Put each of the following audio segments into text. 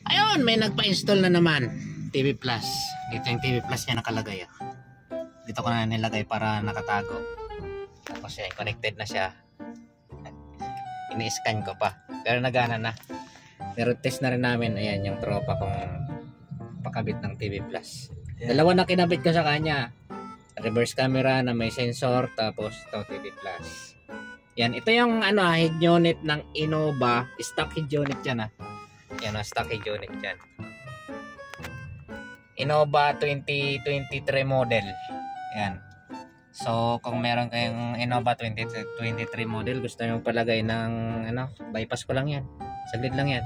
Ayun, may nagpa-install na naman. TV Plus. Dito yung TV Plus niya nakalagay. Dito ko na nilagay para nakatago. Tapos yan, connected na siya. Ini-scan ko pa. Pero nagana na. Pero test na rin namin. Ayan, yung tropa kong pakabit ng TV Plus. Dalawa na kinabit ko sa kanya. Reverse camera na may sensor. Tapos ito, TV Plus. Yan, ito yung head unit ng Innova. Stock head unit yan Yan ang stock head unit yan. Innova 2023 model. Yan. So, kung meron kayong Innova 2023 model, gusto nyo palagay ng bypass ko lang yan. Saglit lang yan.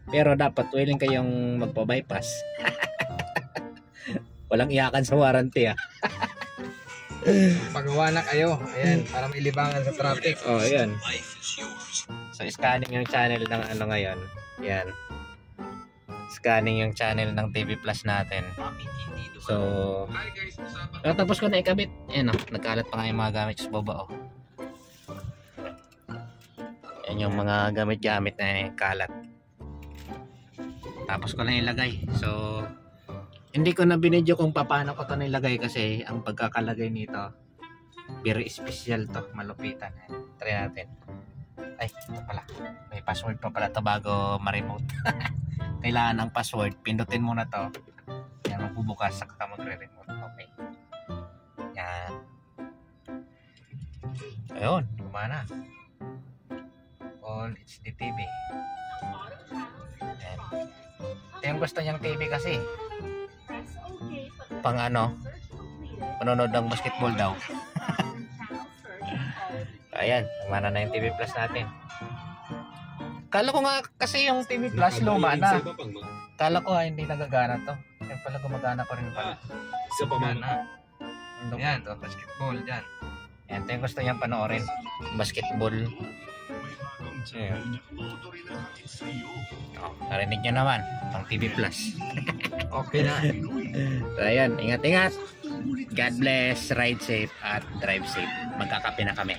Pero dapat willing kayong magpa-bypass. Walang iyakan sa warranty Pagawa na kayo. Ayan, para mailibangan sa traffic. Oh, ayan. So, scanning yung channel ng ngayon. Yan. Scanning yung channel ng TV Plus natin. So, tapos ko na ikabit. Ayan nagkalat pa nga yung mga gamit sa baba Ayan yung mga gamit-gamit na kalat. Tapos ko na ilagay. So, hindi ko na binidyo kung paano ko ito nilagay kasi ang pagkakalagay nito very special to, malupitan. Try natin. Ay, ito pala. May password pa pala ito bago ma-remote. Kailangan ng password. Pindutin muna to. Yan, magbubukas saka ka magre-remote. Okay. Yan. Ayun, gumana. All HD TV. Yan. Ito yung gusto niyang TV kasi. Pang manonood ng basketball daw. Ayan, gumana na yung TV Plus natin. Kala ko nga kasi yung TV Plus luma na. Kala ko hindi nagagana to. Yan pala gumagana pa rin pala. Isa pa man. Yan, basketball dyan. Yan, ito yung gusto niyang panoorin. Basketball. Ayan. Narinig nyo naman. Ang TV Plus. Okay na. So, ayan, ingat-ingat. God bless, ride safe at drive safe. Magkakape na kami.